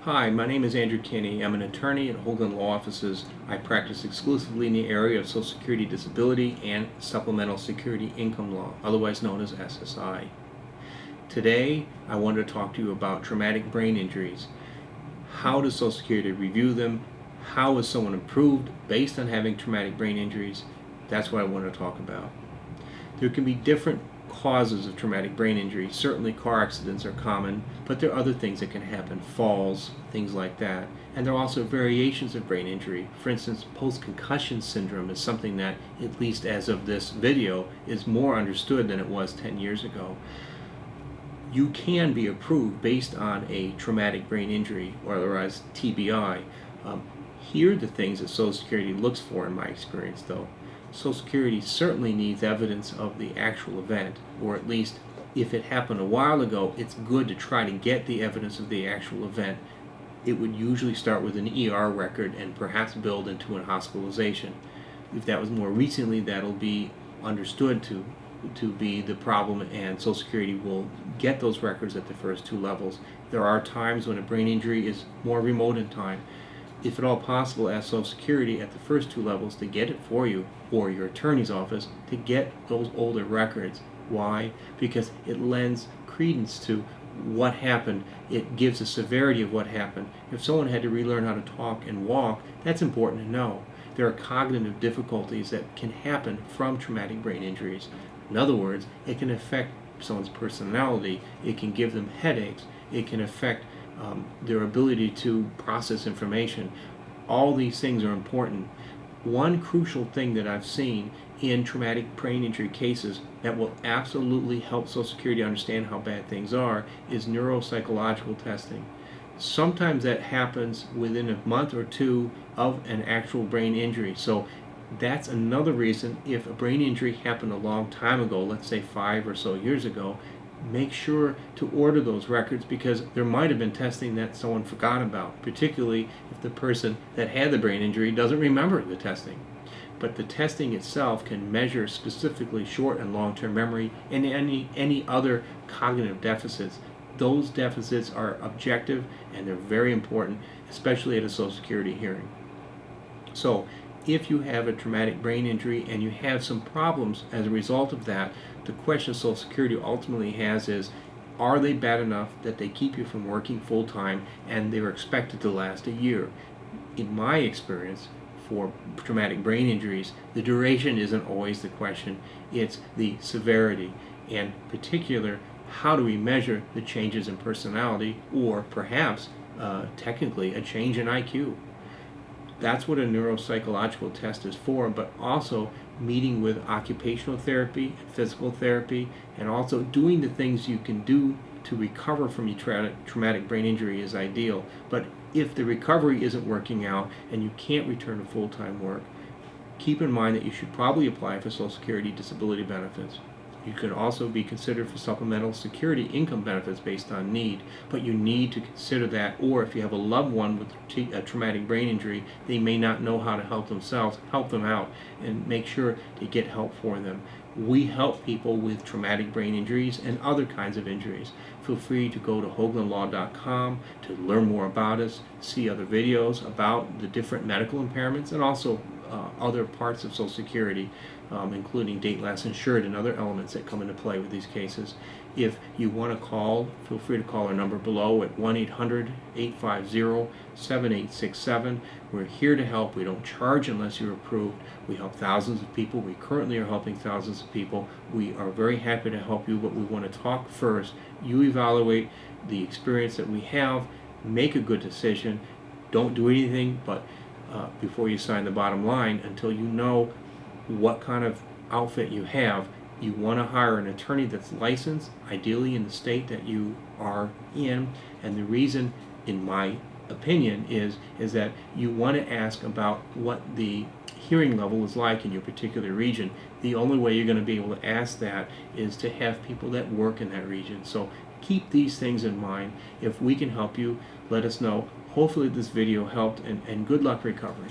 Hi, my name is Andrew Kinney. I'm an attorney at Hoglund Law Offices. I practice exclusively in the area of Social Security disability and Supplemental Security Income Law, otherwise known as SSI. Today, I wanted to talk to you about traumatic brain injuries. How does Social Security review them? How is someone improved based on having traumatic brain injuries? That's what I want to talk about. There can be different causes of traumatic brain injury. Certainly car accidents are common, but there are other things that can happen, falls, things like that. And there are also variations of brain injury. For instance, post-concussion syndrome is something that, at least as of this video, is more understood than it was 10 years ago. You can be approved based on a traumatic brain injury, or otherwise TBI. Here are the things that Social Security looks for in my experience, though. Social Security certainly needs evidence of the actual event, or at least if it happened a while ago, it's good to try to get the evidence of the actual event. It would usually start with an ER record and perhaps build into a hospitalization. If that was more recently, that'll be understood to be the problem, and Social Security will get those records at the first two levels. There are times when a brain injury is more remote in time. If at all possible, ask Social Security at the first two levels to get it for you, or your attorney's office to get those older records. Why? Because it lends credence to what happened. It gives a severity of what happened. If someone had to relearn how to talk and walk, that's important to know. There are cognitive difficulties that can happen from traumatic brain injuries. In other words, it can affect someone's personality. It can give them headaches. It can affect their ability to process information. All these things are important. One crucial thing that I've seen in traumatic brain injury cases that will absolutely help Social Security understand how bad things are is neuropsychological testing. Sometimes that happens within a month or two of an actual brain injury. So that's another reason, if a brain injury happened a long time ago, let's say 5 or so years ago, make sure to order those records, because there might have been testing that someone forgot about, particularly if the person that had the brain injury doesn't remember the testing. But the testing itself can measure specifically short and long-term memory and any other cognitive deficits. Those deficits are objective and they're very important, especially at a Social Security hearing. So if you have a traumatic brain injury and you have some problems as a result of that, the question Social Security ultimately has is, are they bad enough that they keep you from working full-time and they're expected to last a year? In my experience, for traumatic brain injuries, the duration isn't always the question, it's the severity. And in particular, how do we measure the changes in personality, or perhaps technically a change in IQ? That's what a neuropsychological test is for, but also meeting with occupational therapy and physical therapy, and also doing the things you can do to recover from your traumatic brain injury is ideal. But if the recovery isn't working out and you can't return to full-time work, keep in mind that you should probably apply for Social Security disability benefits. You could also be considered for supplemental security income benefits based on need, but you need to consider that. Or if you have a loved one with a traumatic brain injury, they may not know how to help themselves, help them out and make sure to get help for them. We help people with traumatic brain injuries and other kinds of injuries. Feel free to go to hoglundlaw.com to learn more about us, see other videos about the different medical impairments, and also other parts of Social Security, including date last insured and other elements that come into play with these cases. If you want to call, feel free to call our number below at 1-800-850-7867. We're here to help. We don't charge unless you're approved. We help thousands of people. We currently are helping thousands of people. We are very happy to help you, but we want to talk first. You evaluate the experience that we have, make a good decision. Don't do anything but before you sign the bottom line until you know what kind of outfit you have. You want to hire an attorney that's licensed, ideally in the state that you are in. And the reason, in my opinion, is that you want to ask about what the hearing level is like in your particular region. The only way you're going to be able to ask that is to have people that work in that region. So keep these things in mind. If we can help you, let us know. Hopefully this video helped, and good luck recovering.